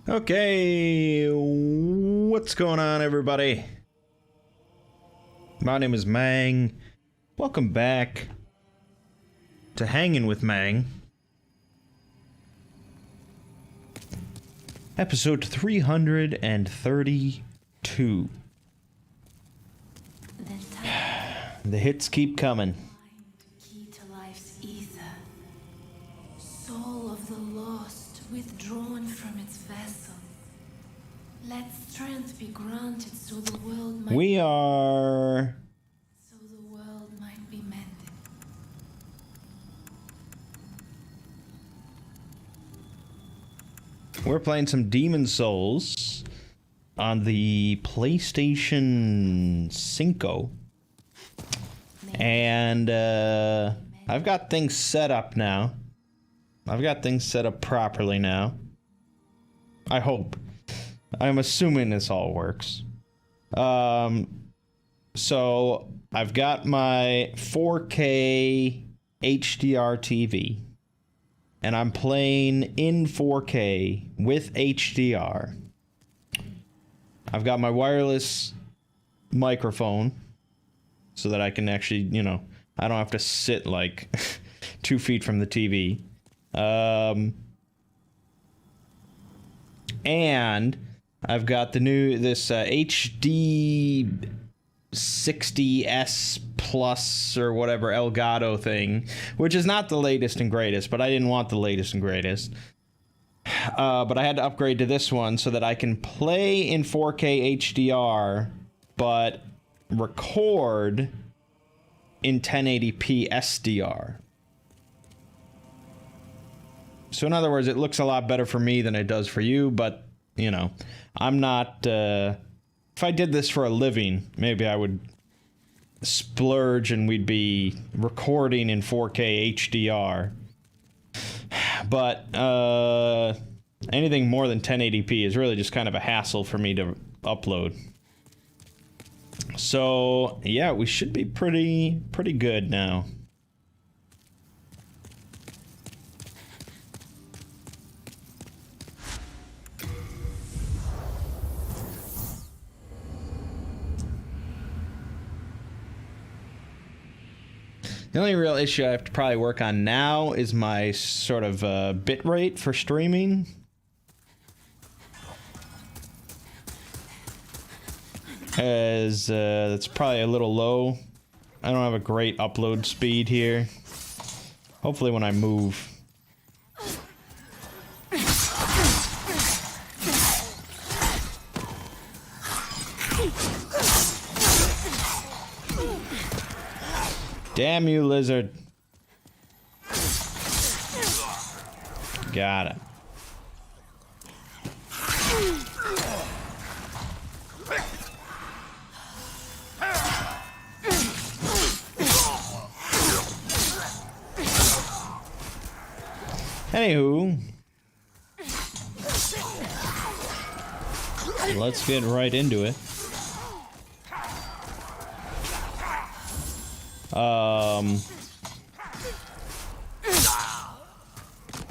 Okay, what's going on, everybody? My name is Mangg. Welcome back to Hanging with Mangg. Episode 332. The hits keep coming. Key to life's ether. Soul of the lost, withdrawn from its vessel. Let strength be granted so the world might We are... so the world might be mended. We're playing some Demon Souls on the PlayStation 5. And I've got things set up now. I've got things set up properly now. I hope. I'm assuming this all works. So I've got my 4K HDR TV. And I'm playing in 4K with HDR. I've got my wireless microphone so that I can actually, you know, I don't have to sit like 2 feet from the TV. And I've got the new, this HD 60S Plus or whatever Elgato thing, which is not the latest and greatest, but I didn't want the latest and greatest. But I had to upgrade to this one so that I can play in 4K HDR, but record in 1080p SDR. So in other words, it looks a lot better for me than it does for you, but, you know, I'm not... if I did this for a living, maybe I would splurge and we'd be recording in 4K HDR. But anything more than 1080p is really just kind of a hassle for me to upload. So, yeah, we should be pretty good now. The only real issue I have to probably work on now is my sort of bit rate for streaming. As it's probably a little low. I don't have a great upload speed here. Hopefully when I move. Damn you, lizard. Got it. Anywho, let's get right into it.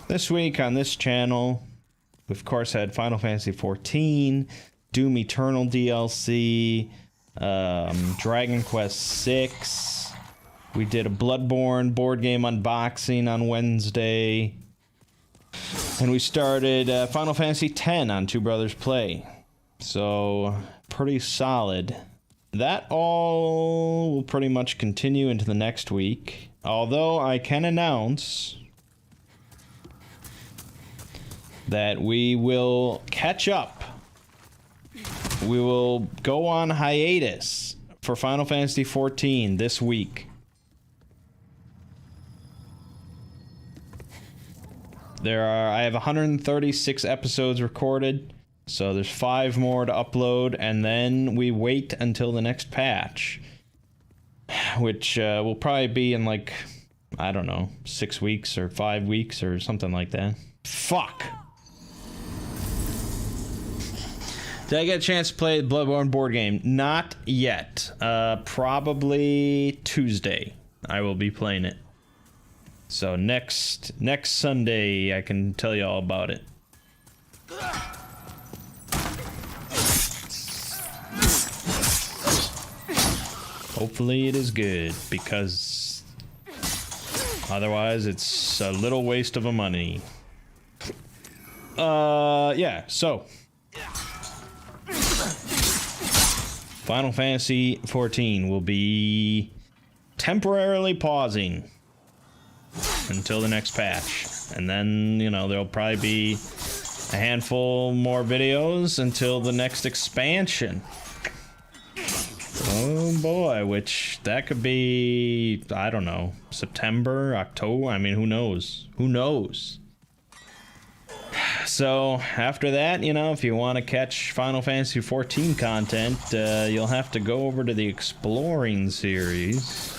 This week on this channel, we of course had Final Fantasy XIV, Doom Eternal DLC, Dragon Quest VI. We did a Bloodborne board game unboxing on Wednesday. And we started Final Fantasy X on Two Brothers Play. So, pretty solid. That all will pretty much continue into the next week. Although I can announce that we will catch up. We will go on hiatus for Final Fantasy XIV this week. I have 136 episodes recorded. So there's 5 more to upload, and then we wait until the next patch, which will probably be in like, I don't know, 6 weeks or 5 weeks or something like that. Fuck! Did I get a chance to play the Bloodborne board game? Not yet. Probably Tuesday I will be playing it. So next Sunday I can tell you all about it. Hopefully it is good, because otherwise it's a little waste of a money. Yeah, so Final Fantasy 14 will be temporarily pausing until the next patch. And then, you know, there'll probably be a handful more videos until the next expansion. Oh boy, which that could be, I don't know, September, October, I mean, who knows? Who knows? So, after that, you know, if you want to catch Final Fantasy XIV content, you'll have to go over to the Exploring series.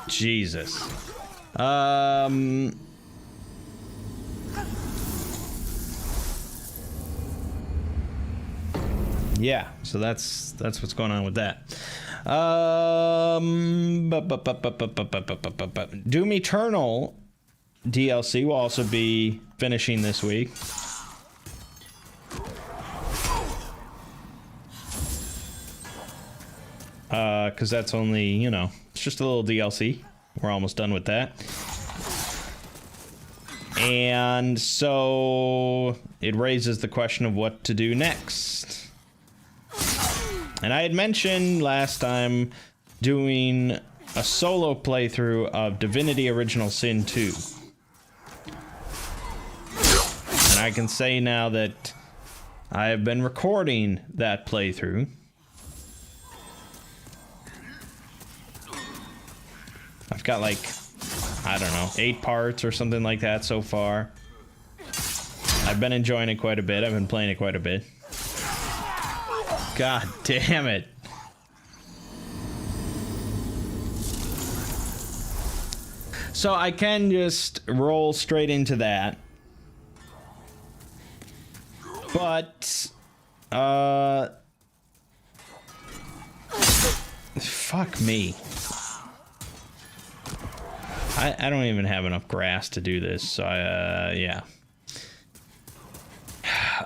Jesus. Yeah, so that's what's going on with that. Doom Eternal DLC will also be finishing this week. Because that's only, you know, it's just a little DLC. We're almost done with that. And so it raises the question of what to do next. And I had mentioned last time doing a solo playthrough of Divinity Original Sin 2. And I can say now that I have been recording that playthrough. I've got like, I don't know, 8 parts or something like that so far. I've been enjoying it quite a bit. I've been playing it quite a bit. God damn it. So I can just roll straight into that. But, fuck me. I don't even have enough grass to do this, so yeah.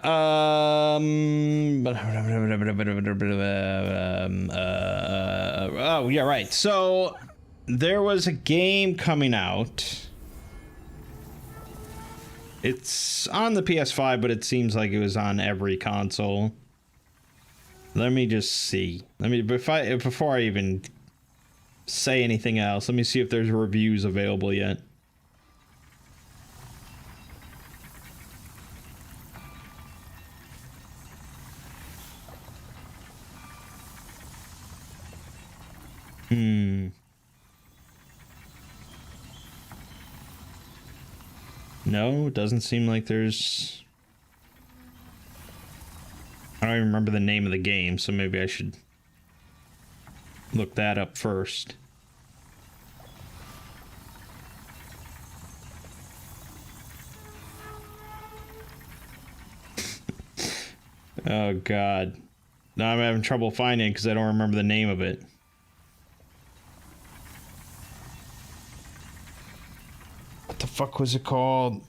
Oh, yeah, right. So there was a game coming out. It's on the PS5, but it seems like it was on every console. Let me just see. Before I even say anything else, let me see if there's reviews available yet. No, it doesn't seem like there's... I don't even remember the name of the game, so maybe I should look that up first. Oh, God. Now I'm having trouble finding it because I don't remember the name of it. What the fuck was it called?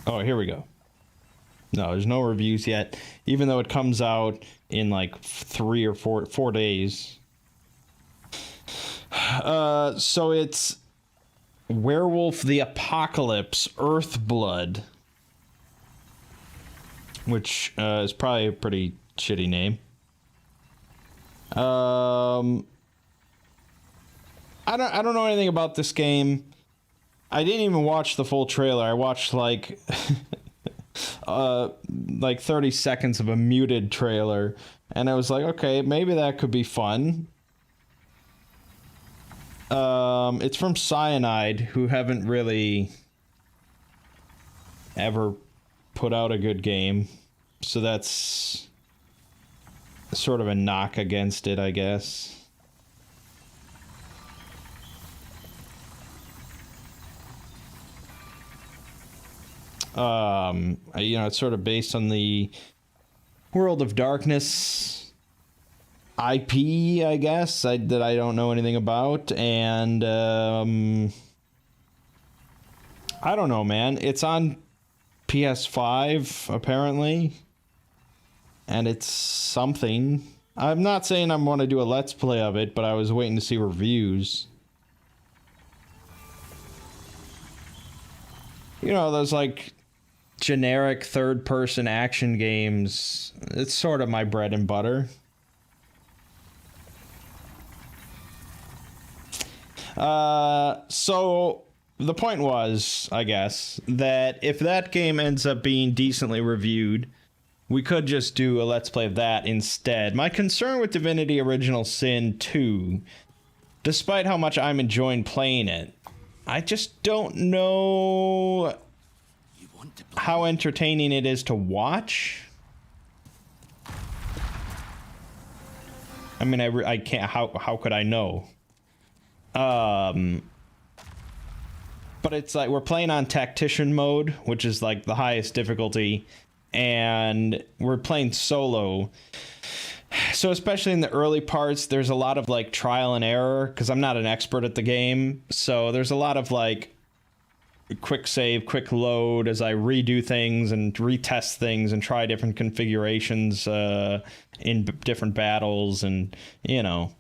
Oh, here we go. No, there's no reviews yet, even though it comes out in like 3 or 4 days. So it's Werewolf the Apocalypse Earthblood, which is probably a pretty shitty name. I don't know anything about this game. I didn't even watch the full trailer. I watched like 30 seconds of a muted trailer, and I was like, okay, maybe that could be fun. It's from Cyanide, who haven't really ever put out a good game, so that's sort of a knock against it, I guess. You know, it's sort of based on the World of Darkness IP, I guess, that I don't know anything about, and I don't know, man. It's on PS5 apparently, and it's something. I'm not saying I want to do a Let's Play of it, but I was waiting to see reviews. You know, those like generic third-person action games. It's sort of my bread and butter. So the point was, I guess, that if that game ends up being decently reviewed, we could just do a Let's Play of that instead. My concern with Divinity Original Sin 2, despite how much I'm enjoying playing it, I just don't know how entertaining it is to watch. I mean, I can't, how could I know? But it's like we're playing on tactician mode, which is like the highest difficulty, and we're playing solo. So especially in the early parts, there's a lot of like trial and error because I'm not an expert at the game. So there's a lot of like quick save, quick load as I redo things and retest things and try different configurations in different battles. And, you know,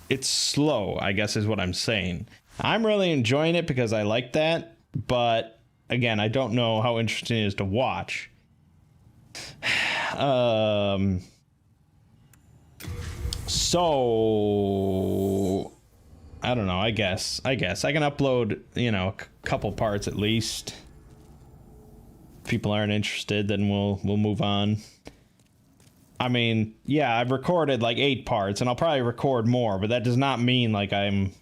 it's slow, I guess is what I'm saying. I'm really enjoying it because I like that. But again, I don't know how interesting it is to watch. So I don't know. I guess I can upload, you know, a couple parts at least. If people aren't interested, then we'll move on. I mean, yeah, I've recorded like 8 parts, and I'll probably record more, but that does not mean like I'm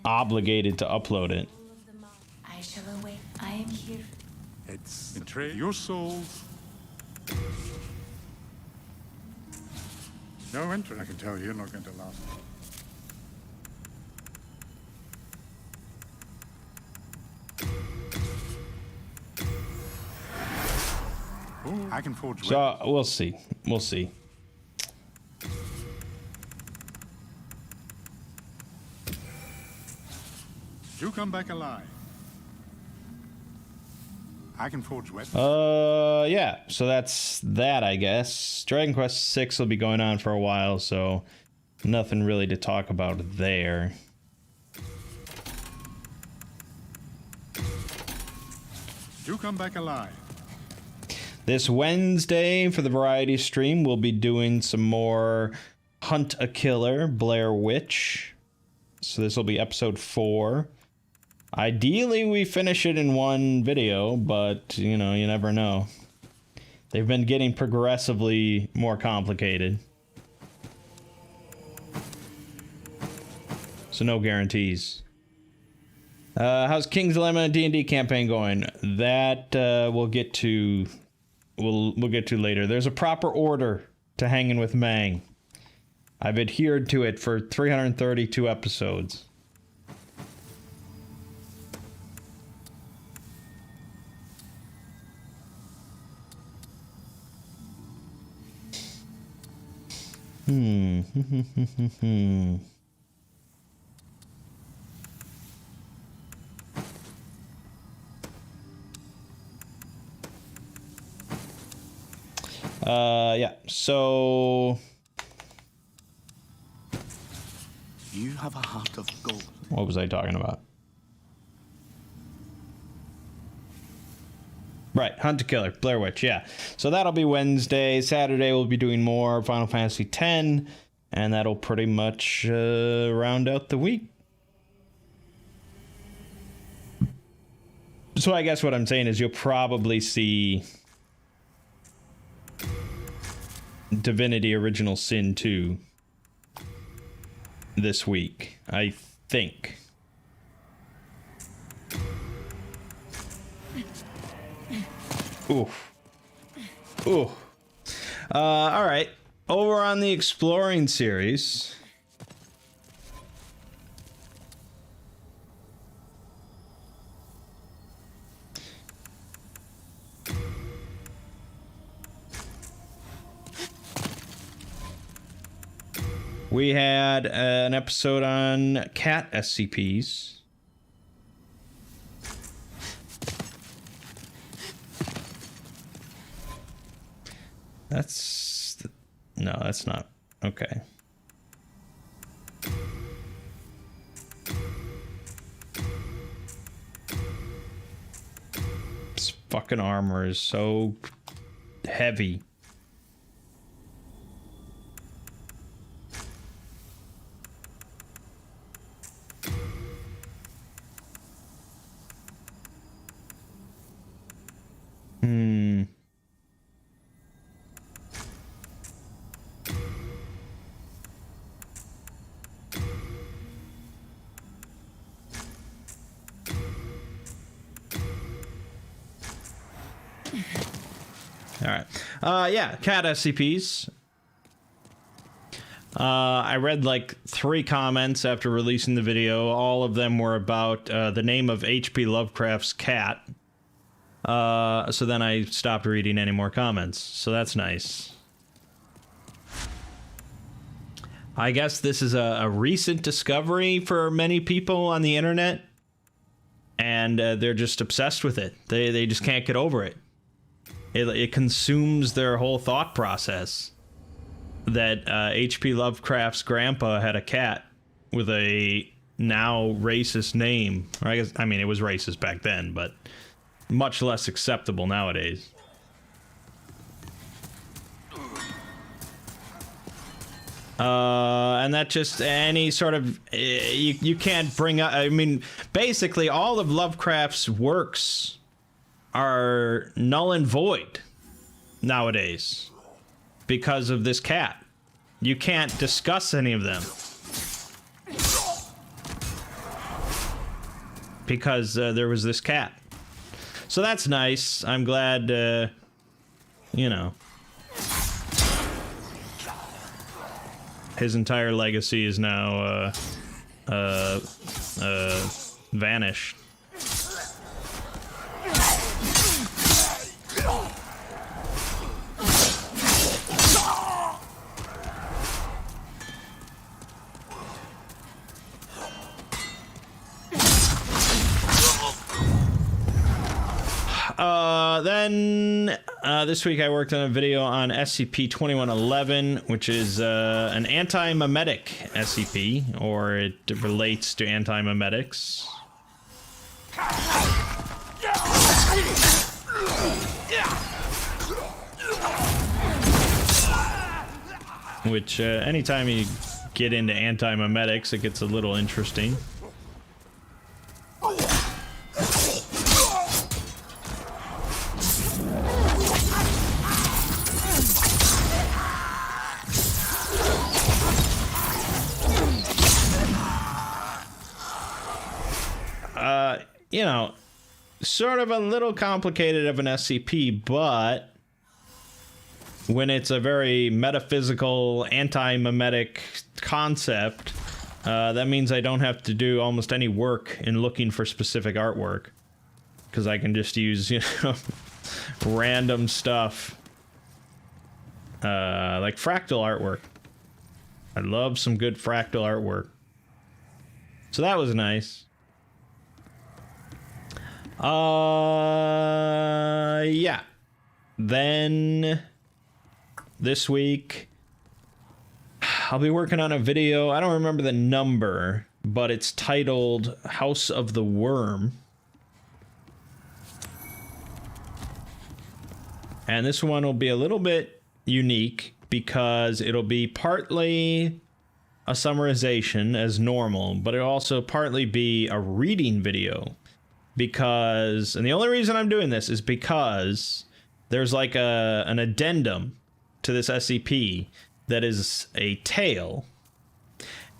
obligated to upload it. I shall await. I am here. It's your souls. No interest. I can tell you're not going to last. Ooh, I can forge. So we'll see. We'll see. You come back alive. I can forge weapons. Yeah. So that's that, I guess. Dragon Quest 6 will be going on for a while, so nothing really to talk about there. You come back alive. This Wednesday for the variety stream, we'll be doing some more Hunt a Killer, Blair Witch. So this will be episode 4. Ideally, we finish it in one video, but, you know, you never know. They've been getting progressively more complicated. So no guarantees. How's King's Dilemma D&D campaign going? That we'll get to later. There's a proper order to Hanging with Mangg. I've adhered to it for 332 episodes. Yeah, so You have a heart of gold. what was I talking about? Right, Hunt a Killer, Blair Witch, yeah. So that'll be Wednesday. Saturday we'll be doing more Final Fantasy X, and that'll pretty much round out the week. So I guess what I'm saying is you'll probably see Divinity Original Sin 2 this week, I think. Oof. Ooh. All right. Over on the Exploring series. We had an episode on cat SCPs. No, that's not. Okay. This fucking armor is so heavy. Yeah, cat SCPs. I read like 3 comments after releasing the video. All of them were about the name of H.P. Lovecraft's cat. So then I stopped reading any more comments. So that's nice. I guess this is a recent discovery for many people on the internet. And they're just obsessed with it. They just can't get over it. It consumes their whole thought process that H.P. Lovecraft's grandpa had a cat with a now racist name. Or I mean, it was racist back then, but much less acceptable nowadays. And that just any sort of you can't bring up. I mean, basically, all of Lovecraft's works are null and void nowadays because of this cat. You can't discuss any of them because there was this cat. So that's nice. I'm glad, you know, his entire legacy is now vanished. Then this week I worked on a video on SCP-2111, which is an anti-memetic SCP, or it relates to anti-memetics. Which, anytime you get into anti-memetics, it gets a little interesting. You know, sort of a little complicated of an SCP, but when it's a very metaphysical, anti-memetic concept, that means I don't have to do almost any work in looking for specific artwork, because I can just use, you know, random stuff, like fractal artwork. I love some good fractal artwork. So that was nice. Yeah. Then this week I'll be working on a video. I don't remember the number, but it's titled House of the Worm. And this one will be a little bit unique because it'll be partly a summarization as normal, but it'll also partly be a reading video. Because, and the only reason I'm doing this is because there's like an addendum to this SCP that is a tale.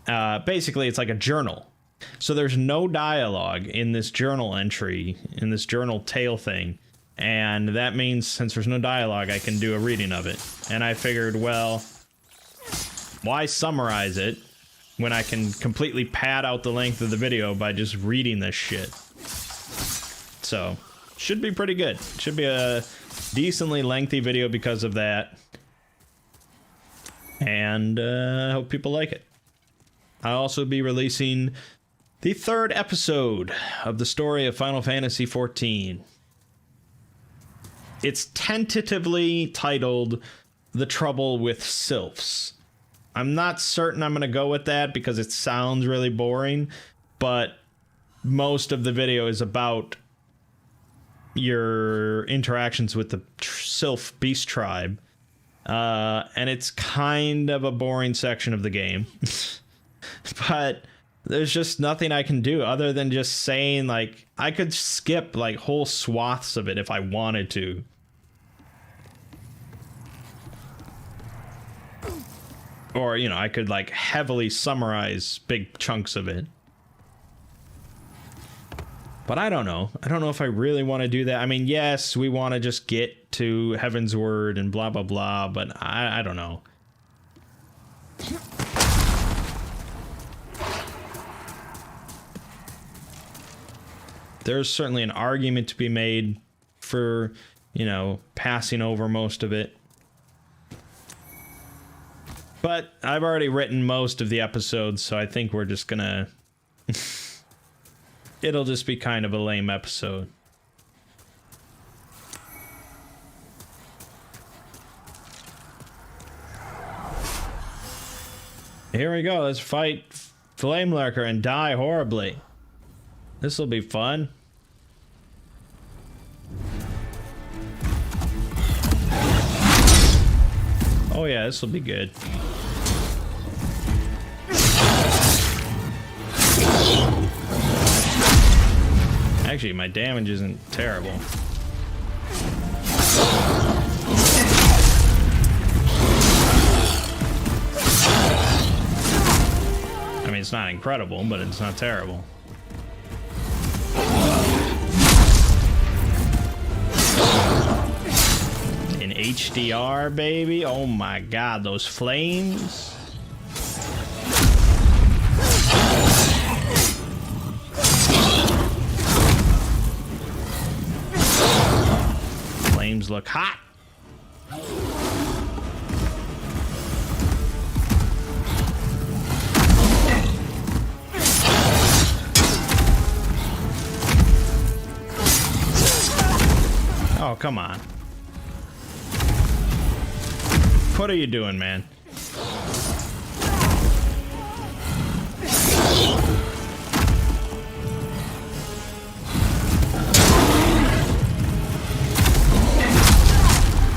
Basically, it's like a journal. So there's no dialogue in this journal entry, in this journal tale thing. And that means since there's no dialogue, I can do a reading of it. And I figured, well, why summarize it when I can completely pad out the length of the video by just reading this shit? So, should be pretty good. Should be a decently lengthy video because of that. And I hope people like it. I'll also be releasing the 3rd episode of the story of Final Fantasy XIV. It's tentatively titled The Trouble with Sylphs. I'm not certain I'm going to go with that because it sounds really boring, but most of the video is about your interactions with the Sylph Beast Tribe. And it's kind of a boring section of the game. But there's just nothing I can do other than just saying, like, I could skip, like, whole swaths of it if I wanted to. Or, you know, I could, like, heavily summarize big chunks of it. But I don't know. I don't know if I really want to do that. I mean, yes, we want to just get to Heaven's Word and blah, blah, blah, but I don't know. There's certainly an argument to be made for, you know, passing over most of it. But I've already written most of the episodes, so I think we're just gonna... It'll just be kind of a lame episode. Here we go, let's fight Flame Lurker and die horribly. This'll be fun. Oh yeah, this'll be good. Actually, my damage isn't terrible. I mean, it's not incredible, but it's not terrible. In HDR, baby. Oh my god, those flames. Flames look hot. Oh, come on. What are you doing, man?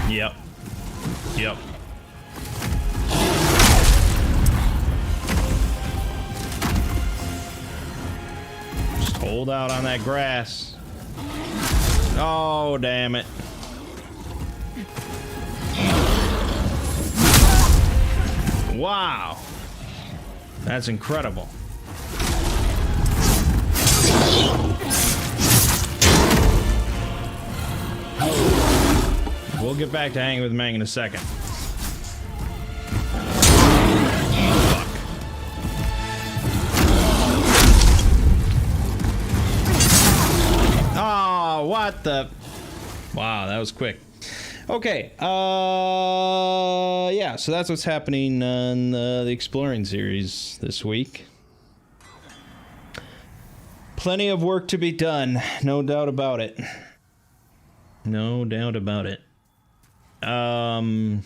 Yep. Yep. Just hold out on that grass. Oh, damn it. Wow. That's incredible. We'll get back to hanging with Mangg in a second. Fuck. Oh, what the... Wow, that was quick. Okay, yeah, so that's what's happening on the Exploring series this week. Plenty of work to be done, no doubt about it. No doubt about it. I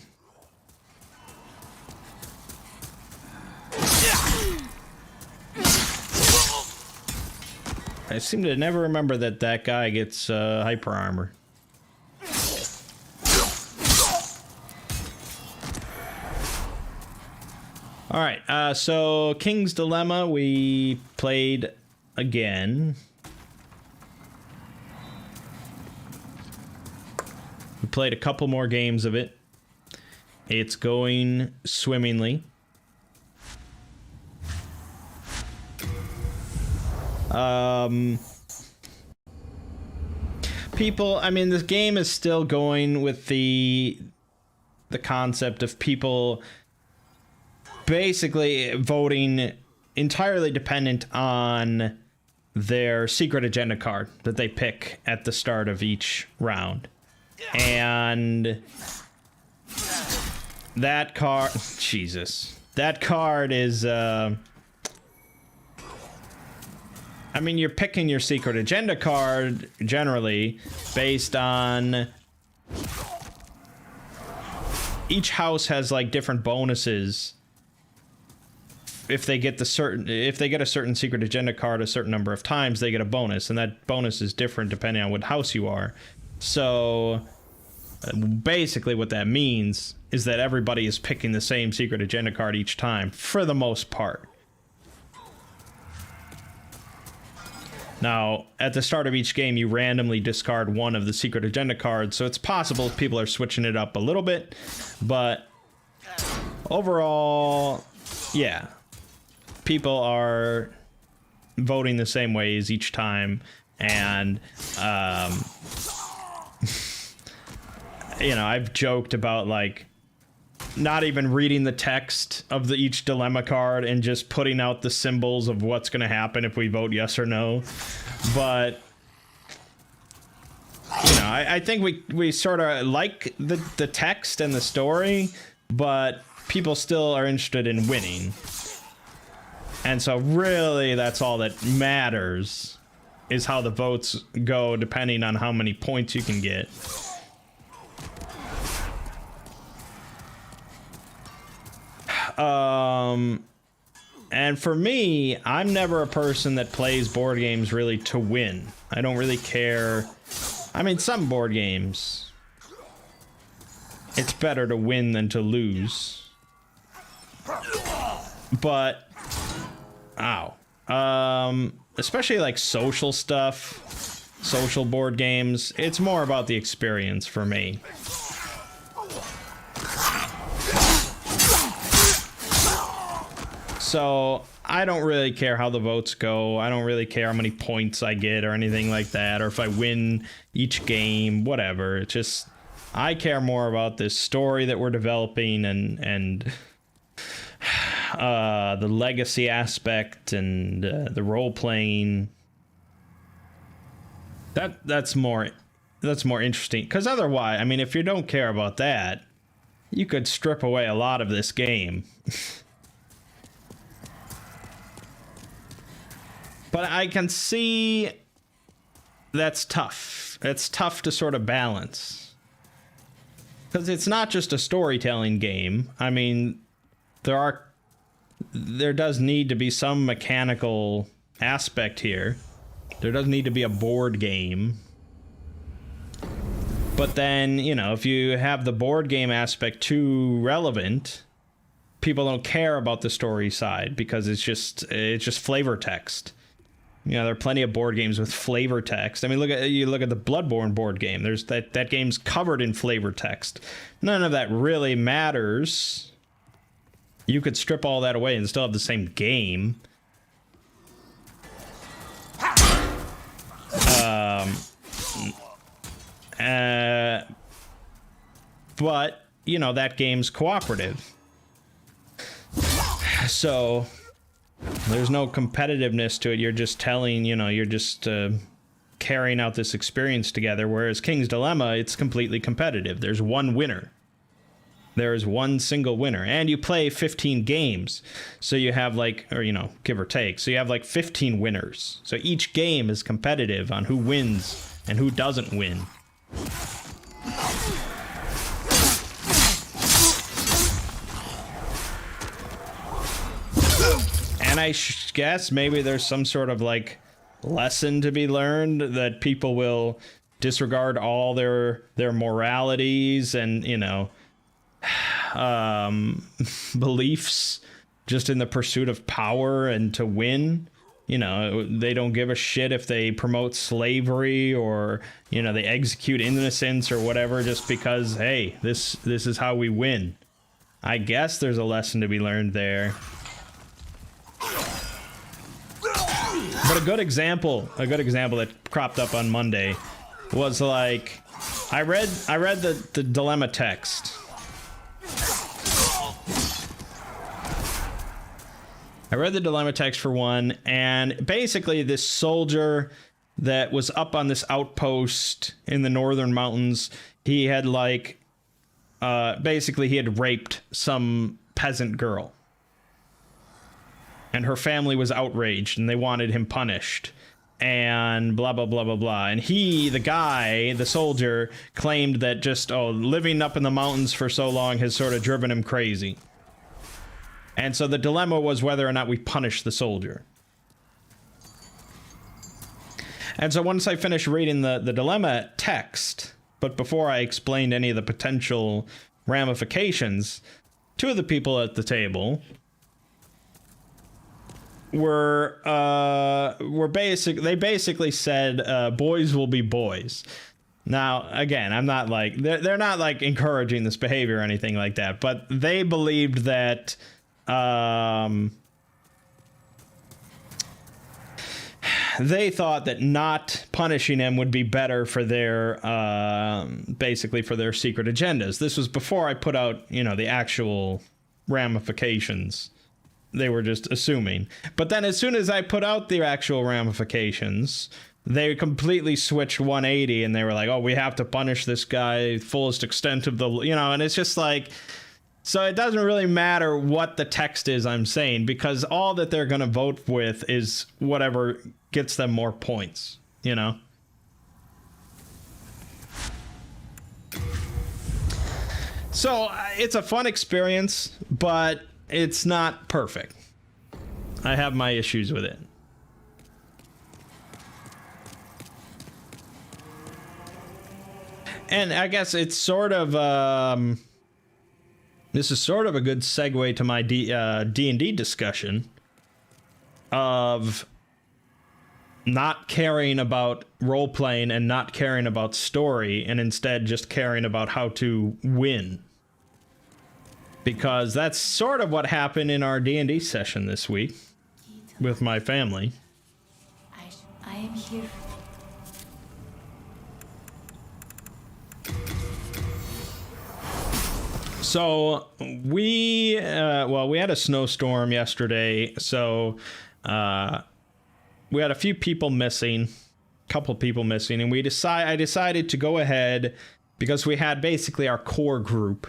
seem to never remember that that guy gets hyper armor. All right, so King's Dilemma we played again. We played a couple more games of it. It's going swimmingly. People, I mean, this game is still going with the concept of people basically voting entirely dependent on their secret agenda card that they pick at the start of each round. And that card, Jesus, that card is, I mean, you're picking your secret agenda card generally based on each house has like different bonuses. If they get a certain secret agenda card a certain number of times, they get a bonus, and that bonus is different depending on what house you are. So basically what that means is that everybody is picking the same secret agenda card each time, for the most part. Now, at the start of each game, you randomly discard one of the secret agenda cards, so it's possible people are switching it up a little bit, but overall, yeah, people are voting the same ways each time, and you know, I've joked about like not even reading the text of each dilemma card and just putting out the symbols of what's going to happen if we vote yes or no. But you know, I think we sort of like the text and the story, but people still are interested in winning. And so really that's all that matters, is how the votes go depending on how many points you can get. And for me, I'm never a person that plays board games really to win. I don't really care. I mean, some board games, it's better to win than to lose. But, especially like social stuff, social board games, it's more about the experience for me. So I don't really care how the votes go. I don't really care how many points I get or anything like that, or if I win each game, whatever. It's just, I care more about this story that we're developing and the legacy aspect and the role playing. That's more interesting, because otherwise, I mean, if you don't care about that, you could strip away a lot of this game. But I can see that's tough. It's tough to sort of balance, because it's not just a storytelling game. I mean, there does need to be some mechanical aspect here. There does need to be a board game. But then, you know, if you have the board game aspect too relevant, people don't care about the story side, because it's just flavor text. You know, there are plenty of board games with flavor text. I mean, look at the Bloodborne board game. There's that game's covered in flavor text. None of that really matters. You could strip all that away and still have the same game. But, you know, that game's cooperative. So there's no competitiveness to it. You're just telling, you know, you're just carrying out this experience together. Whereas King's Dilemma, it's completely competitive. There's one winner. There is one single winner. And you play 15 games. So you have like, or, you know, give or take. So you have like 15 winners. So each game is competitive on who wins and who doesn't win. And I guess maybe there's some sort of like lesson to be learned, that people will disregard all their moralities and, you know, beliefs just in the pursuit of power and to win. You know, they don't give a shit if they promote slavery or, you know, they execute innocents or whatever, just because, hey, this is how we win. I guess there's a lesson to be learned there. But a good example that cropped up on Monday was like, I read the dilemma text. I read the dilemma text for one, and basically this soldier that was up on this outpost in the northern mountains, he had like basically he had raped some peasant girl. And her family was outraged and they wanted him punished. And blah, blah, blah, blah, blah. And he, the guy, the soldier, claimed that just, living up in the mountains for so long has sort of driven him crazy. And so the dilemma was whether or not we punish the soldier. And so once I finished reading the dilemma text, but before I explained any of the potential ramifications, two of the people at the table were basically said, boys will be boys. Now, again, I'm not like, they're not like encouraging this behavior or anything like that, but they believed that, they thought that not punishing him would be better for their, basically for their secret agendas. This was before I put out, the actual ramifications. They were just assuming. But then as soon as I put out the actual ramifications, they completely switched 180 and they were like, oh, we have to punish this guy fullest extent of the, and it's just like, so it doesn't really matter what the text is I'm saying, because all that they're going to vote with is whatever gets them more points, So it's a fun experience, but it's not perfect. I have my issues with it. And I guess it's sort of, this is sort of a good segue to my D&D discussion of not caring about role-playing and not caring about story, and instead just caring about how to win. Because that's sort of what happened in our D&D session this week with my family. I am here. So we had a snowstorm yesterday, so we had a few people missing, couple people missing, and I decided to go ahead, because we had basically our core group.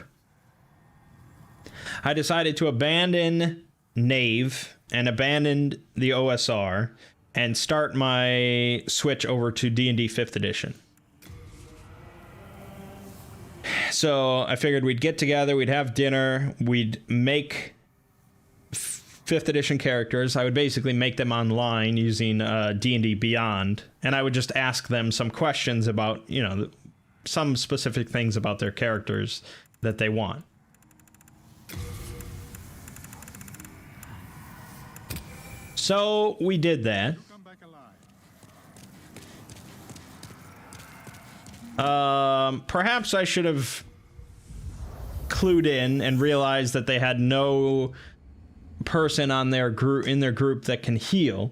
I decided to abandon Knave and abandon the OSR and start my switch over to D&D 5th edition. So I figured we'd get together, we'd have dinner, we'd make 5th edition characters. I would basically make them online using D&D Beyond, and I would just ask them some questions about, some specific things about their characters that they want. So we did that. Come back alive. Perhaps I should have clued in and realized that they had no person on their group that can heal,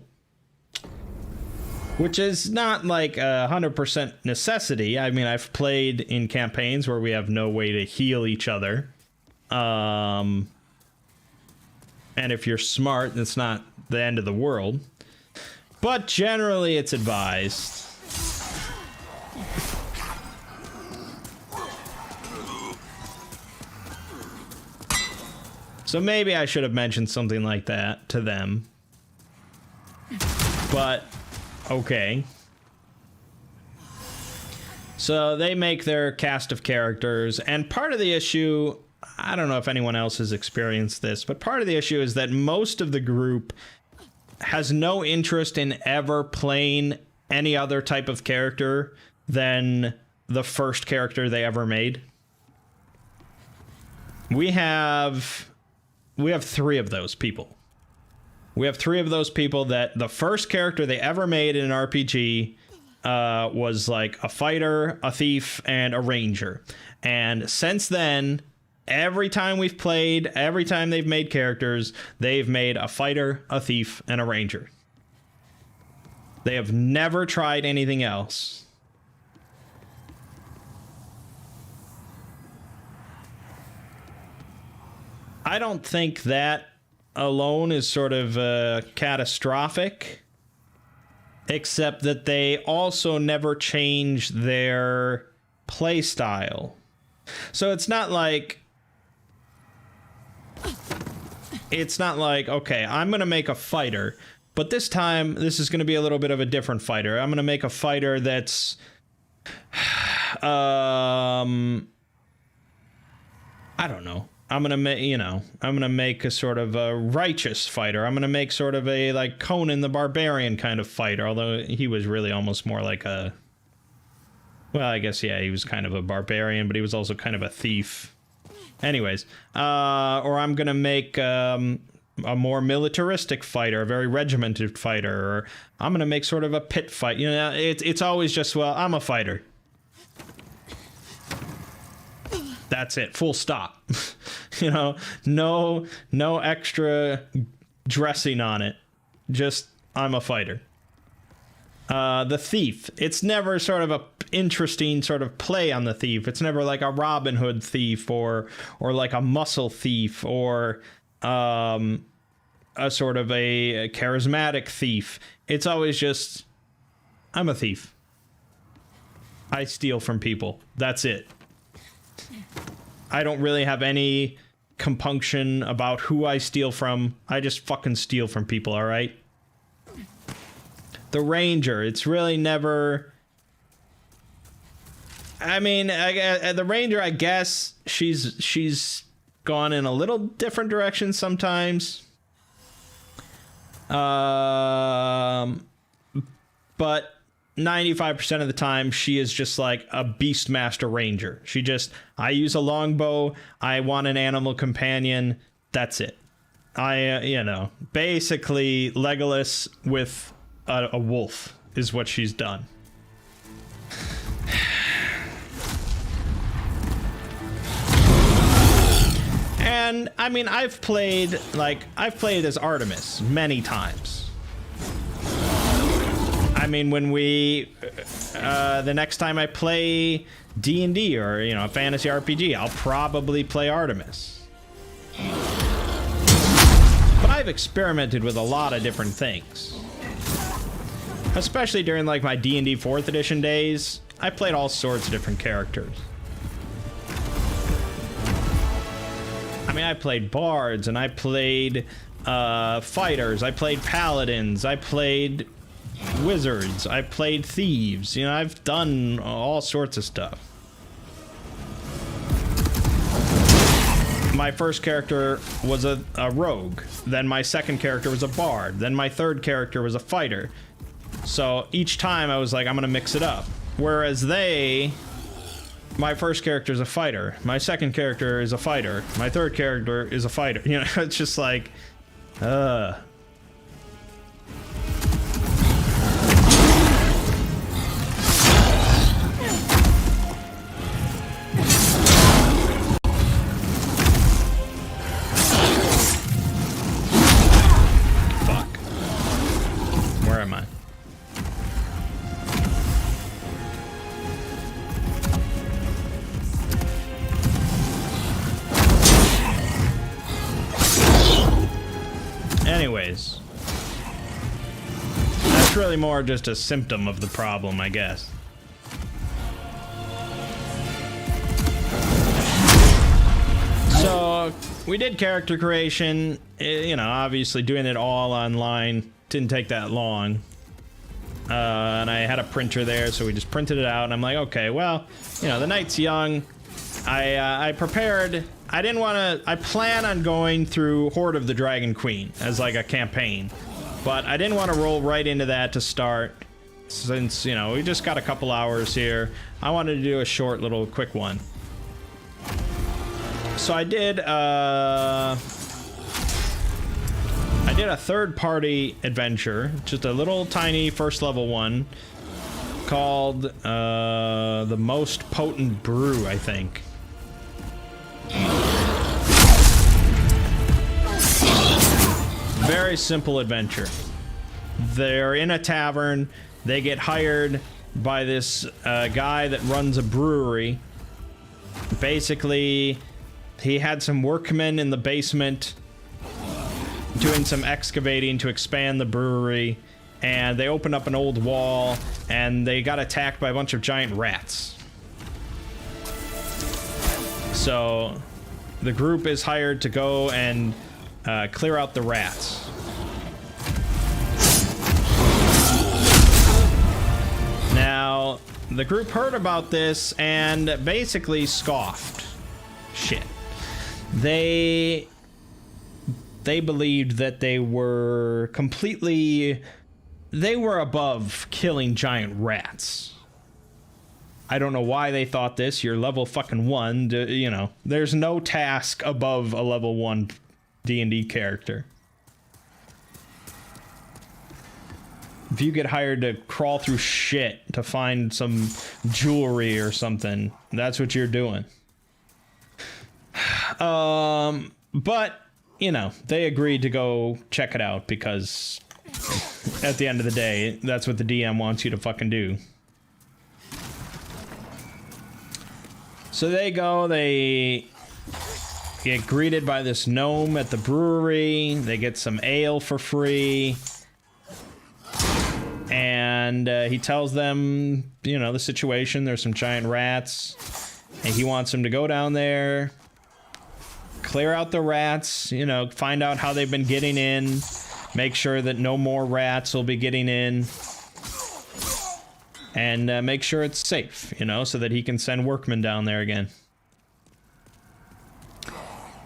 which is not like 100% necessity. I mean, I've played in campaigns where we have no way to heal each other. And if you're smart, it's not the end of the world. But generally, it's advised. So maybe I should have mentioned something like that to them. But, okay. So they make their cast of characters, and part of the issue, I don't know if anyone else has experienced this, but part of the issue is that most of the group has no interest in ever playing any other type of character than the first character they ever made. We have 3 of those people. We have 3 of those people that the first character they ever made in an RPG was like a fighter, a thief, and a ranger. And since then, every time we've played, every time they've made characters, they've made a fighter, a thief, and a ranger. They have never tried anything else. I don't think that alone is sort of catastrophic, except that they also never change their play style. So it's not like, okay, I'm going to make a fighter, but this time this is going to be a little bit of a different fighter. I'm going to make a fighter that's I don't know. I'm going to make, I'm going to make a sort of a righteous fighter. I'm going to make sort of a like Conan the Barbarian kind of fighter, although he was really almost more like a, well, I guess, yeah, he was kind of a barbarian, but he was also kind of a thief. Anyways, or I'm going to make a more militaristic fighter, a very regimented fighter, or I'm going to make sort of a pit fight. It's always just, well, I'm a fighter. That's it. Full stop. No extra dressing on it. Just, I'm a fighter. The thief. It's never sort of a interesting sort of play on the thief. It's never like a Robin Hood thief or like a muscle thief or a sort of a charismatic thief. It's always just, I'm a thief. I steal from people. That's it. I don't really have any compunction about who I steal from. I just fucking steal from people, all right? The Ranger, it's really never... I mean, the Ranger, I guess, she's gone in a little different direction sometimes. But 95% of the time, she is just like a Beastmaster Ranger. I use a longbow, I want an animal companion, that's it. Basically Legolas with a wolf is what she's done. And I mean, I've played as Artemis many times. I mean, when the next time I play D&D or, a fantasy RPG, I'll probably play Artemis. But I've experimented with a lot of different things. Especially during, like, my D&D 4th edition days, I played all sorts of different characters. I mean, I played bards, and I played fighters, I played paladins, I played wizards, I played thieves. I've done all sorts of stuff. My first character was a rogue, then my second character was a bard, then my third character was a fighter. So each time I was like, I'm gonna mix it up. Whereas my first character is a fighter, my second character is a fighter, my third character is a fighter. It's just like, fuck. Where am I? Anyways, that's really more just a symptom of the problem, I guess. So, we did character creation, obviously doing it all online didn't take that long. And I had a printer there, so we just printed it out, and I'm like, okay, well, the night's young. I prepared... I plan on going through Horde of the Dragon Queen as like a campaign, but I didn't want to roll right into that to start since, we just got a couple hours here. I wanted to do a short little quick one. So I did a third-party adventure, just a little tiny first level one called The Most Potent Brew, I think. Very simple adventure. They're in a tavern. They get hired by this guy that runs a brewery. Basically, he had some workmen in the basement doing some excavating to expand the brewery, and they opened up an old wall, and they got attacked by a bunch of giant rats. So the group is hired to go and clear out the rats. Now, the group heard about this and basically scoffed. Shit. They believed that they were above killing giant rats. I don't know why they thought this. You're level fucking 1, you know. There's no task above a level 1 D&D character. If you get hired to crawl through shit to find some jewelry or something, that's what you're doing. But, you know, they agreed to go check it out because at the end of the day, that's what the DM wants you to fucking do. So they go, they get greeted by this gnome at the brewery. They get some ale for free. And he tells them, you know, the situation. There's some giant rats. And he wants them to go down there, clear out the rats, you know, find out how they've been getting in, make sure that no more rats will be getting in. And make sure it's safe, you know, so that he can send workmen down there again.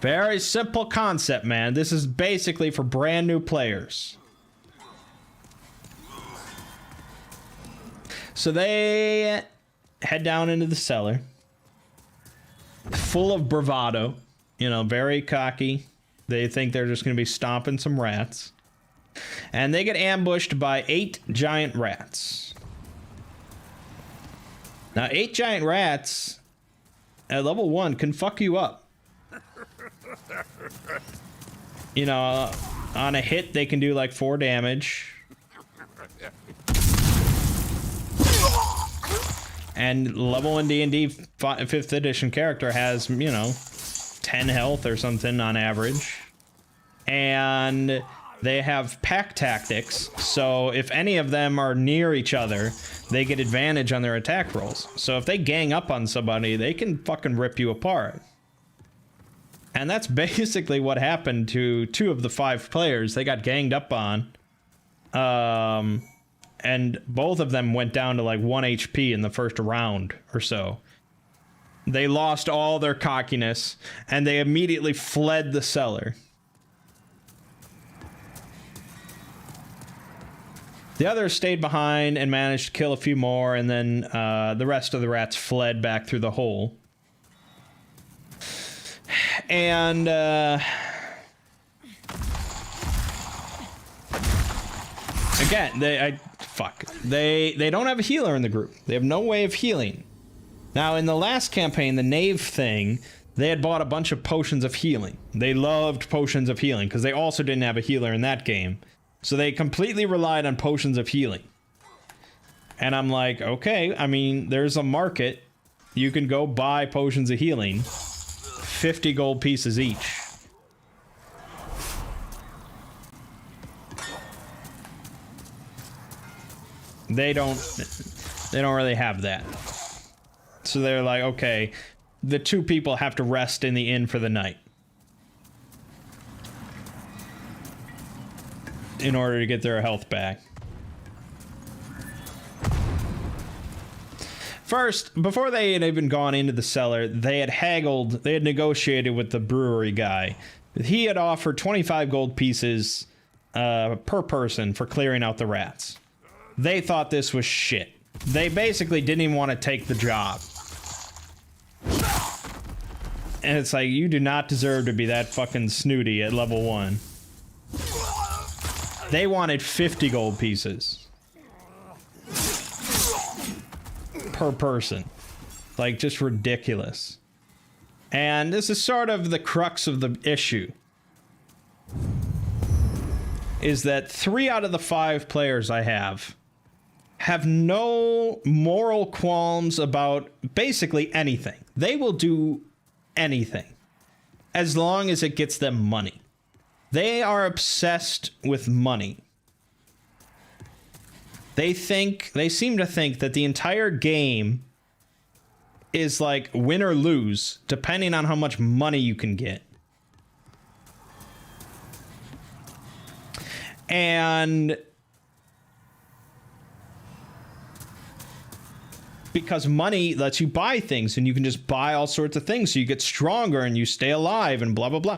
Very simple concept, man. This is basically for brand new players. So they head down into the cellar. Full of bravado. You know, very cocky. They think they're just going to be stomping some rats. And they get ambushed by 8 giant rats. Now, 8 giant rats at level 1 can fuck you up. You know, on a hit, they can do like 4 damage. And level 1 D&D 5th edition character has, you know, 10 health or something on average. And they have pack tactics, so if any of them are near each other, they get advantage on their attack rolls. So if they gang up on somebody, they can fucking rip you apart. And that's basically what happened to 2 of the 5 players. They got ganged up on. And both of them went down to like 1 HP in the first round or so. They lost all their cockiness, and they immediately fled the cellar. The others stayed behind and managed to kill a few more, and then the rest of the rats fled back through the hole. And again, they don't have a healer in the group. They have no way of healing. Now, in the last campaign, the Knave thing, they had bought a bunch of potions of healing. They loved potions of healing because they also didn't have a healer in that game. So they completely relied on potions of healing. And I'm like, okay, I mean, there's a market. You can go buy potions of healing. 50 gold pieces each. They don't really have that. So they're like, okay, the 2 people have to rest in the inn for the night in order to get their health back. First, before they had even gone into the cellar, they had negotiated with the brewery guy. He had offered 25 gold pieces per person for clearing out the rats. They thought this was shit. They basically didn't even want to take the job. And it's like, you do not deserve to be that fucking snooty at level 1. They wanted 50 gold pieces per person. Like, just ridiculous. And this is sort of the crux of the issue. Is that 3 out of the 5 players I have no moral qualms about basically anything. They will do anything as long as it gets them money. They are obsessed with money. They seem to think that the entire game is like win or lose, depending on how much money you can get. And because money lets you buy things, and you can just buy all sorts of things, so you get stronger and you stay alive and blah blah blah.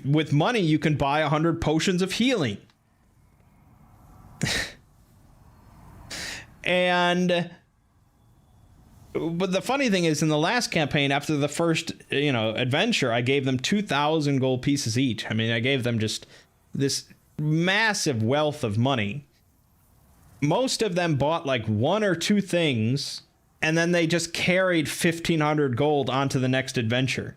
With money you can buy 100 potions of healing. And but the funny thing is, in the last campaign, after the first adventure, I gave them 2,000 gold pieces each. I mean, I gave them just this massive wealth of money. Most of them bought like one or two things, and then they just carried 1,500 gold onto the next adventure.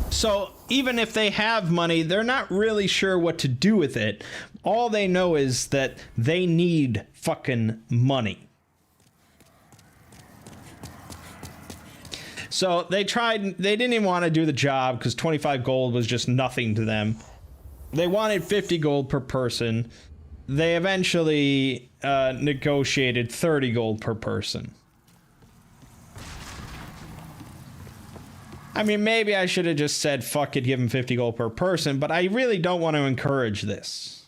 So even if they have money, they're not really sure what to do with it. All they know is that they need fucking money. So they didn't even want to do the job because 25 gold was just nothing to them. They wanted 50 gold per person. They eventually negotiated 30 gold per person. I mean, maybe I should have just said, fuck it, give them 50 gold per person, but I really don't want to encourage this.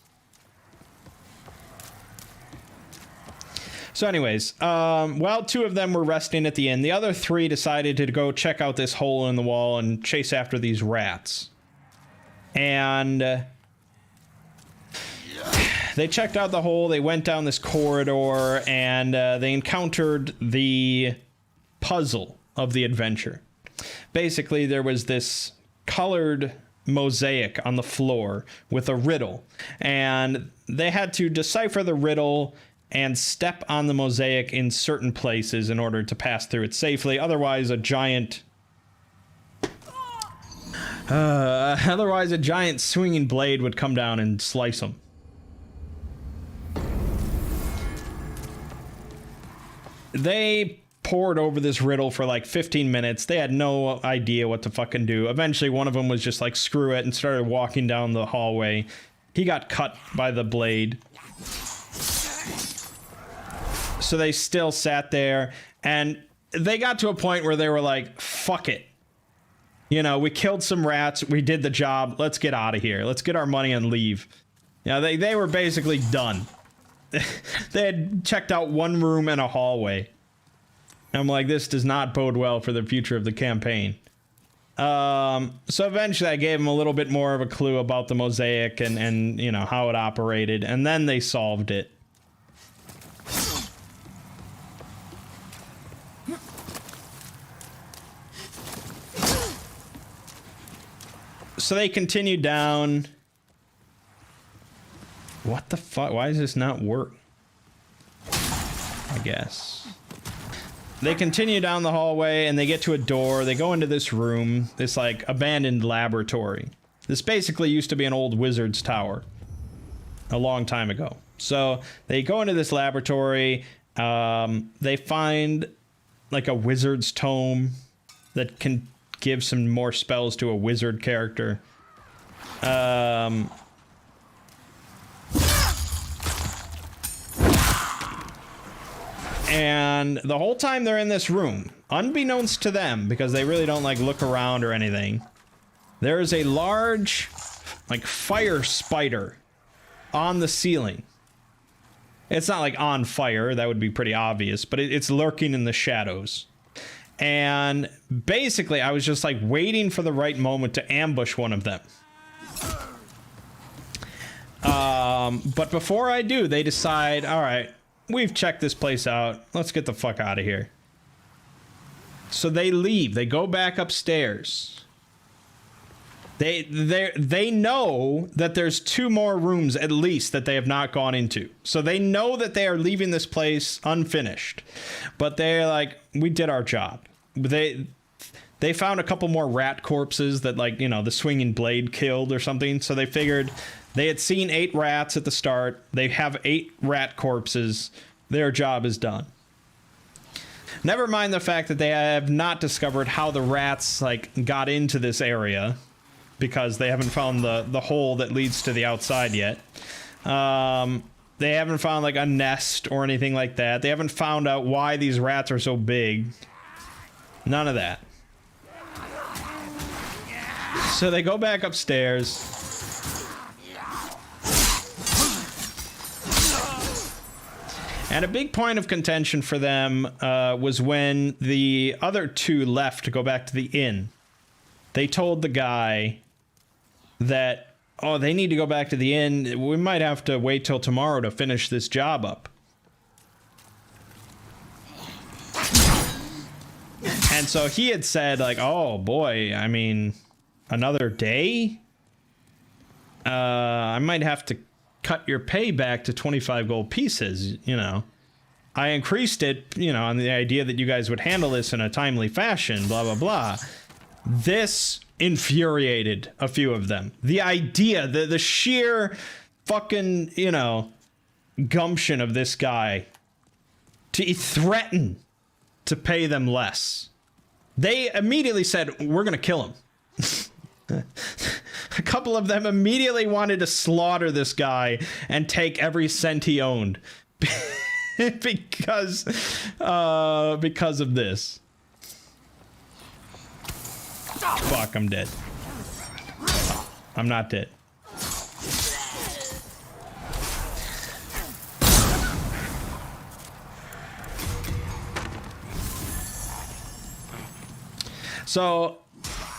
So anyways, well, 2 of them were resting at the inn. The other 3 decided to go check out this hole in the wall and chase after these rats. And they checked out the hole, they went down this corridor, and they encountered the puzzle of the adventure. Basically, there was this colored mosaic on the floor with a riddle, and they had to decipher the riddle and step on the mosaic in certain places in order to pass through it safely. Otherwise, a giant swinging blade would come down and slice them. They pored over this riddle for like 15 minutes. They had no idea what to fucking do. Eventually, one of them was just like, screw it, and started walking down the hallway. He got cut by the blade. So they still sat there, and they got to a point where they were like, fuck it. You know, we killed some rats. We did the job. Let's get out of here. Let's get our money and leave. Yeah, they were basically done. They had checked out one room and a hallway. I'm like, this does not bode well for the future of the campaign. So eventually I gave them a little bit more of a clue about the mosaic and you know, how it operated, and then they solved it. So they continued down. What the fuck? Why does this not work? I guess. They continue down the hallway and they get to a door. They go into this room, this like abandoned laboratory. This basically used to be an old wizard's tower a long time ago. So they go into this laboratory. They find like a wizard's tome that can give some more spells to a wizard character. And the whole time they're in this room, unbeknownst to them, because they really don't like look around or anything, there is a large like fire spider on the ceiling. It's not like on fire, that would be pretty obvious, but it's lurking in the shadows. And basically I was just like waiting for the right moment to ambush one of them. But before I do, they decide, all right, we've checked this place out. Let's get the fuck out of here. So they leave. They go back upstairs. They know that there's 2 more rooms at least that they have not gone into. So they know that they are leaving this place unfinished. But they're like, we did our job. They found a couple more rat corpses that, like, you know, the swinging blade killed or something. So they figured they had seen 8 rats at the start. They have 8 rat corpses. Their job is done. Never mind the fact that they have not discovered how the rats, like, got into this area. because they haven't found the hole that leads to the outside yet. They haven't found like a nest or anything like that. They haven't found out why these rats are so big. None of that. So they go back upstairs. And a big point of contention for them was when the other two left to go back to the inn. They told the guy that, oh, they need to go back to the inn. We might have to wait till tomorrow to finish this job up. And so he had said, like, oh, boy, I mean, another day? I might have to cut your pay back to 25 gold pieces, you know. I increased it, you know, on the idea that you guys would handle this in a timely fashion, blah, blah, blah. This infuriated a few of them. The idea, the sheer fucking, you know, gumption of this guy to threaten to pay them less. They immediately said, we're going to kill him. A couple of them immediately wanted to slaughter this guy and take every cent he owned because of this. Fuck, I'm dead. I'm not dead. So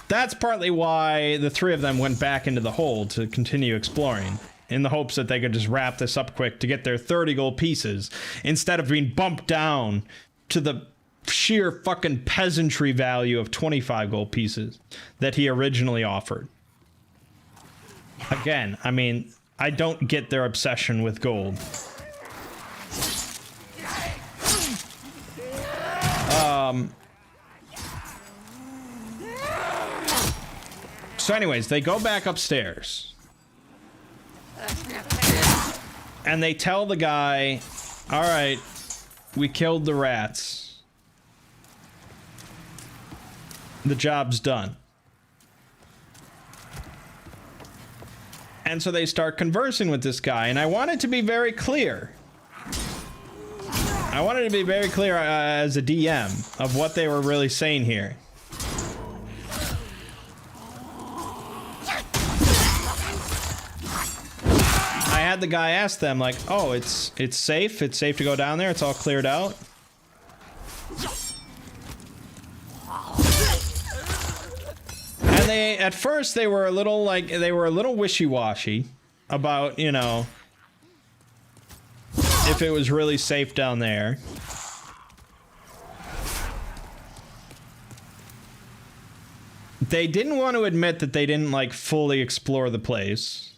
that's partly why the three of them went back into the hole to continue exploring, in the hopes that they could just wrap this up quick to get their 30 gold pieces instead of being bumped down to the sheer fucking peasantry value of 25 gold pieces that he originally offered. Again, I mean, I don't get their obsession with gold. So anyways, they go back upstairs. And they tell the guy, all right, we killed the rats. The job's done. And so they start conversing with this guy, and I wanted to be very clear. I wanted to be very clear as a DM of what they were really saying here. I had the guy ask them, like, oh, it's safe to go down there, it's all cleared out. And they, at first, they were a little wishy-washy about, you know, if it was really safe down there. They didn't want to admit that they didn't, like, fully explore the place.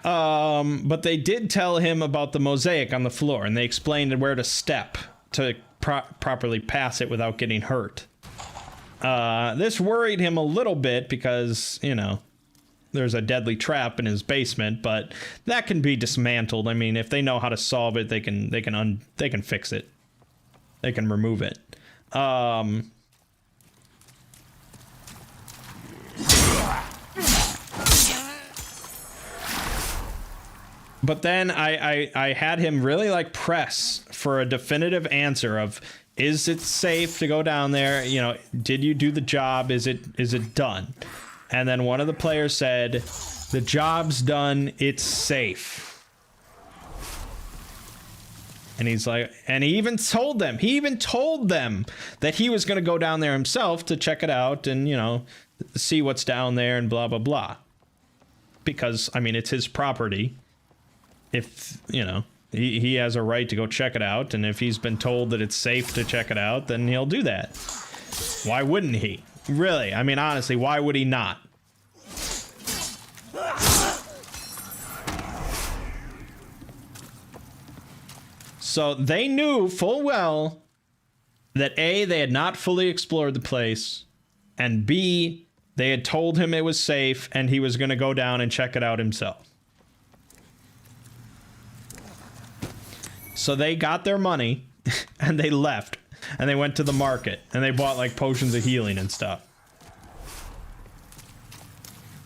But they did tell him about the mosaic on the floor, and they explained where to step to properly pass it without getting hurt. This worried him a little bit because, you know, there's a deadly trap in his basement, but that can be dismantled. I mean, if they know how to solve it, they can fix it. They can remove it. But then I had him really like press for a definitive answer of, is it safe to go down there? You know, did you do the job? Is it done? And then one of the players said, the job's done, it's safe. And he's like, and he even told them that he was going to go down there himself to check it out and, you know, see what's down there and blah, blah, blah. Because, I mean, it's his property. If, you know, he has a right to go check it out, and if he's been told that it's safe to check it out, then he'll do that. Why wouldn't he? Really? I mean, honestly, why would he not? So they knew full well that A, they had not fully explored the place, and B, they had told him it was safe and he was going to go down and check it out himself. So they got their money and they left and they went to the market and they bought like potions of healing and stuff.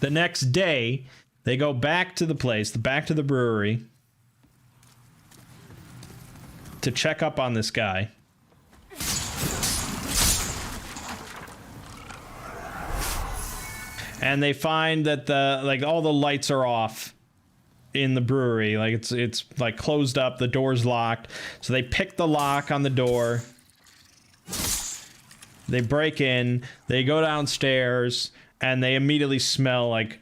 The next day, they go back to the place, back to the brewery, to check up on this guy. And they find that all the lights are off in the brewery. Like it's like closed up, the door's locked. So they pick the lock on the door. They break in, they go downstairs, and they immediately smell like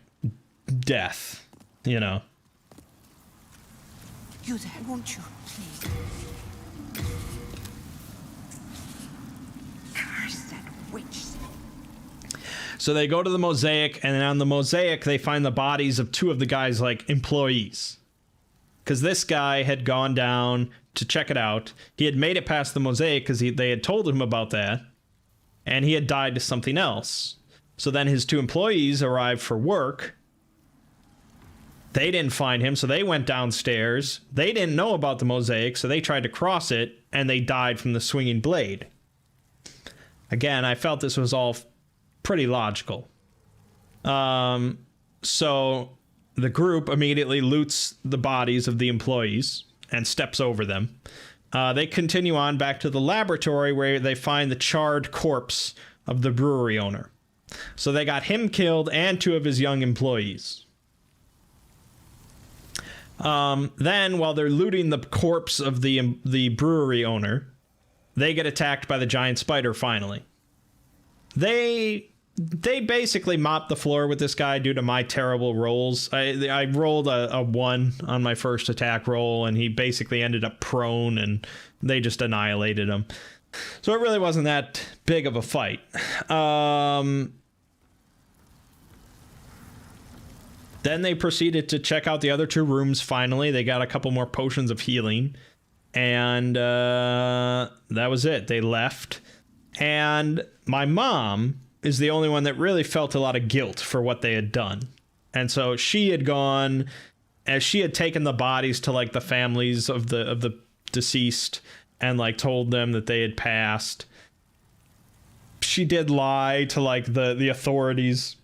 death, you know. You there, won't you, please? Curse that witch. So they go to the mosaic, and on the mosaic, they find the bodies of two of the guy's, like, employees. Because this guy had gone down to check it out. He had made it past the mosaic because they had told him about that. And he had died to something else. So then his two employees arrived for work. They didn't find him, so they went downstairs. They didn't know about the mosaic, so they tried to cross it, and they died from the swinging blade. Again, I felt this was all pretty logical. So the group immediately loots the bodies of the employees and steps over them. They continue on back to the laboratory where they find the charred corpse of the brewery owner. So they got him killed and two of his young employees. Then, while they're looting the corpse of the brewery owner, they get attacked by the giant spider finally. They basically mopped the floor with this guy due to my terrible rolls. I rolled a 1 on my first attack roll, and he basically ended up prone, and they just annihilated him. So it really wasn't that big of a fight. Then they proceeded to check out the other two rooms finally. They got a couple more potions of healing. And that was it. They left. And my mom is the only one that really felt a lot of guilt for what they had done. And so she had gone, as she had taken the bodies to like the families of the deceased and like told them that they had passed. She did lie to like the authorities.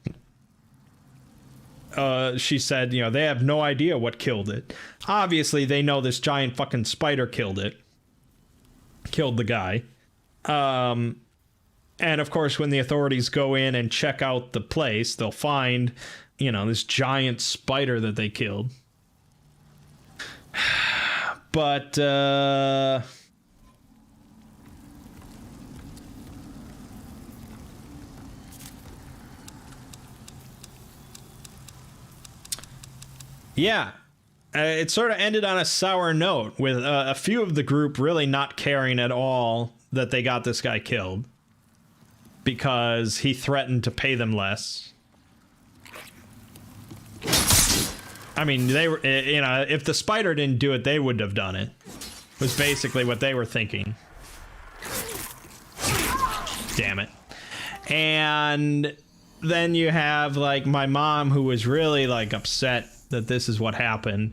She said, you know, they have no idea what killed it. Obviously, they know this giant fucking spider killed the guy. And of course, when the authorities go in and check out the place, they'll find, you know, this giant spider that they killed. But, yeah, it sort of ended on a sour note with a few of the group really not caring at all that they got this guy killed because he threatened to pay them less. I mean, they were, you know, if the spider didn't do it, they wouldn't have done it. Was basically what they were thinking. Damn it. And then you have like my mom, who was really like upset that this is what happened.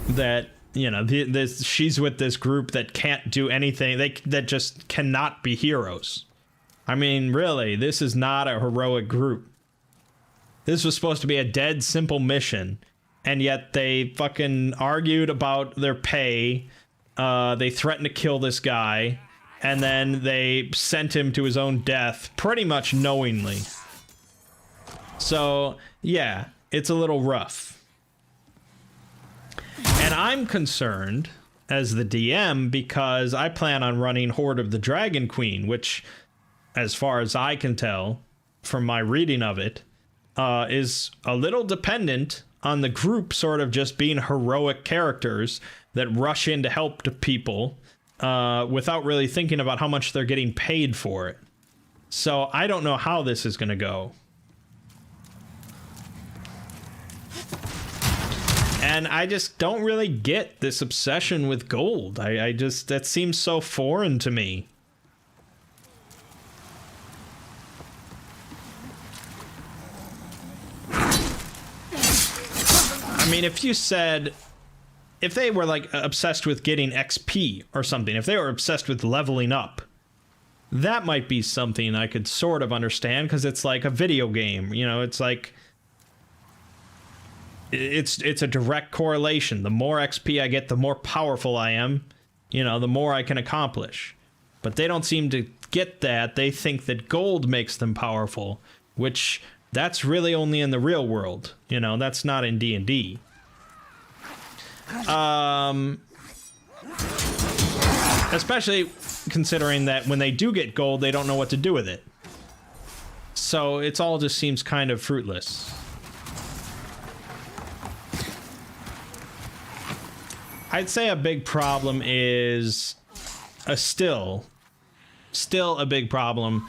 That, you know, she's with this group that can't do anything. That just cannot be heroes. I mean, really, this is not a heroic group. This was supposed to be a dead simple mission, and yet they fucking argued about their pay. They threatened to kill this guy, and then they sent him to his own death, pretty much knowingly. So, yeah, it's a little rough. And I'm concerned as the DM because I plan on running Horde of the Dragon Queen, which, as far as I can tell from my reading of it, is a little dependent on the group sort of just being heroic characters that rush in to help to people without really thinking about how much they're getting paid for it. So I don't know how this is going to go. And I just don't really get this obsession with gold. I just, that seems so foreign to me. I mean, if you said, if they were like obsessed with getting XP or something, if they were obsessed with leveling up, that might be something I could sort of understand, because it's like a video game, you know, it's like it's a direct correlation. The more XP I get, the more powerful I am, you know, the more I can accomplish. But they don't seem to get that. They think that gold makes them powerful, which that's really only in the real world, you know, that's not in D&D. Especially considering that when they do get gold, they don't know what to do with it. So it's all just seems kind of fruitless. I'd say a big problem is still a big problem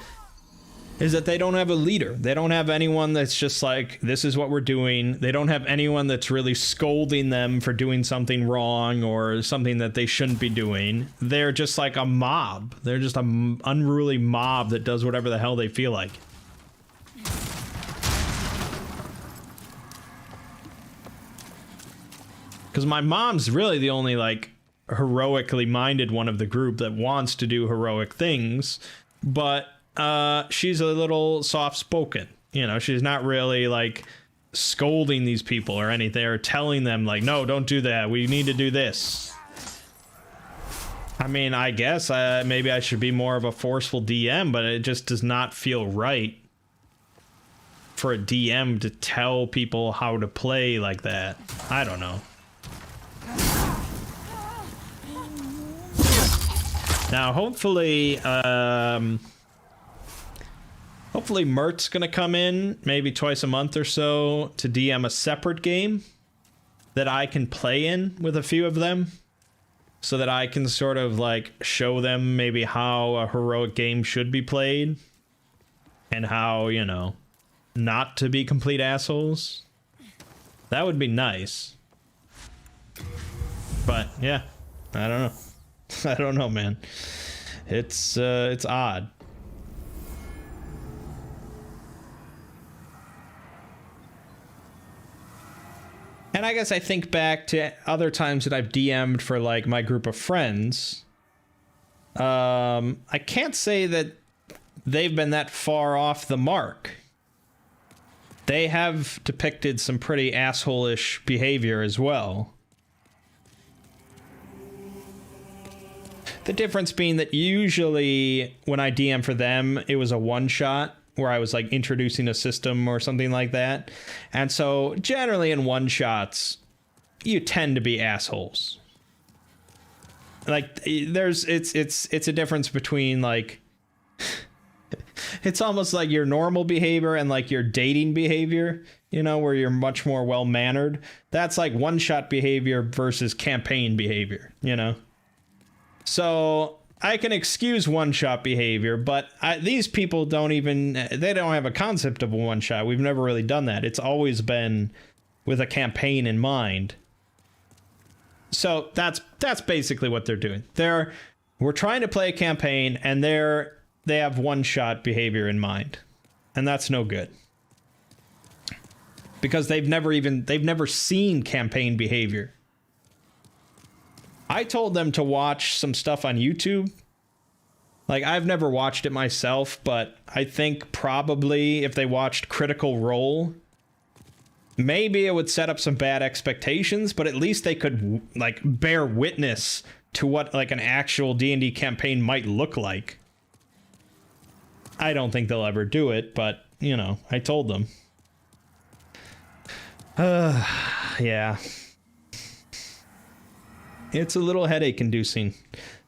is that they don't have a leader. They don't have anyone that's just like, this is what we're doing. They don't have anyone that's really scolding them for doing something wrong or something that they shouldn't be doing. They're just like a mob. They're just an unruly mob that does whatever the hell they feel like. Because my mom's really the only, like, heroically minded one of the group that wants to do heroic things, but she's a little soft-spoken. You know, she's not really, like, scolding these people or anything, or telling them, like, no, don't do that, we need to do this. I mean, I guess maybe I should be more of a forceful DM, but it just does not feel right for a DM to tell people how to play like that. I don't know. Now, hopefully Mert's gonna come in maybe twice a month or so to DM a separate game that I can play in with a few of them, so that I can sort of like show them maybe how a heroic game should be played and how, you know, not to be complete assholes. That would be nice. But yeah, I don't know. I don't know, man. It's odd. And I guess I think back to other times that I've DM'd for like my group of friends. I can't say that they've been that far off the mark. They have depicted some pretty asshole-ish behavior as well. The difference being that usually when I DM for them, it was a one-shot where I was like introducing a system or something like that. And so generally in one-shots, you tend to be assholes. Like it's a difference between like, it's almost like your normal behavior and like your dating behavior, you know, where you're much more well-mannered. That's like one-shot behavior versus campaign behavior, you know? So I can excuse one-shot behavior, but these people don't have a concept of a one-shot. We've never really done that. It's always been with a campaign in mind. So that's basically what they're doing. We're trying to play a campaign, and they have one-shot behavior in mind, and that's no good. Because they've never seen campaign behavior. I told them to watch some stuff on YouTube. Like, I've never watched it myself, but I think probably if they watched Critical Role, maybe it would set up some bad expectations, but at least they could, like, bear witness to what, like, an actual D&D campaign might look like. I don't think they'll ever do it, but, you know, I told them. Yeah. It's a little headache-inducing.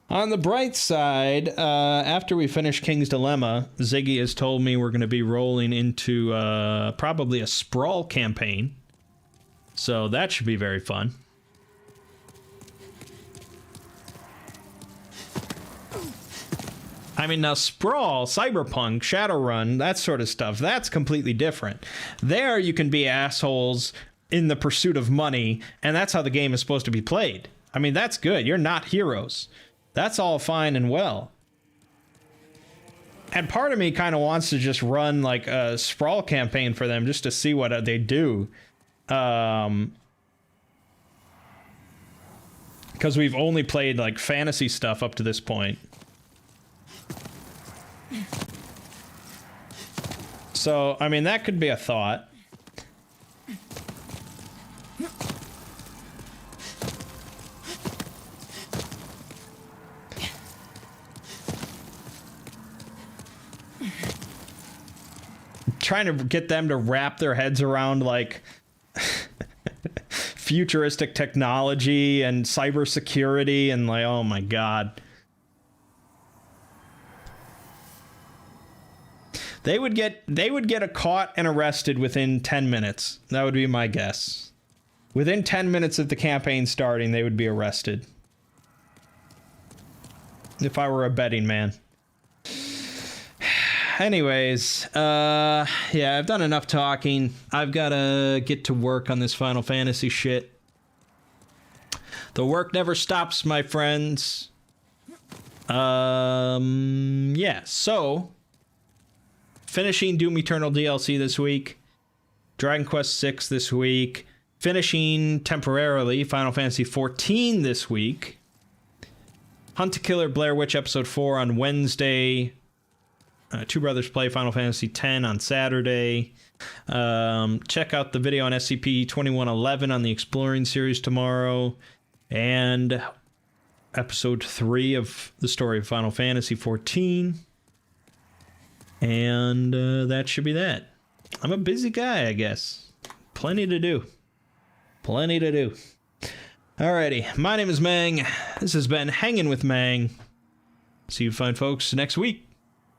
On the bright side, after we finish King's Dilemma, Ziggy has told me we're going to be rolling into probably a Sprawl campaign. So that should be very fun. I mean, now Sprawl, Cyberpunk, Shadowrun, that sort of stuff, that's completely different. There you can be assholes in the pursuit of money, and that's how the game is supposed to be played. I mean, that's good. You're not heroes. That's all fine and well. And part of me kind of wants to just run like a Sprawl campaign for them just to see what they do. Because we've only played like fantasy stuff up to this point. So, I mean, that could be a thought. Trying to get them to wrap their heads around, like, futuristic technology and cybersecurity and, like, oh my god. They would get caught and arrested within 10 minutes. That would be my guess. Within 10 minutes of the campaign starting, they would be arrested. If I were a betting man. Anyways, yeah, I've done enough talking. I've got to get to work on this Final Fantasy shit. The work never stops, my friends. Yeah, so finishing Doom Eternal DLC this week, Dragon Quest VI this week, finishing temporarily Final Fantasy XIV this week, Hunt to Killer Blair Witch Episode 4 on Wednesday, Two Brothers Play Final Fantasy X on Saturday. Check out the video on SCP-2111 on the Exploring series tomorrow, and Episode 3 of the story of Final Fantasy XIV. And that should be that. I'm a busy guy, I guess. Plenty to do. Plenty to do. Alrighty, my name is Mangg. This has been Hanging with Mangg. See you fine folks next week.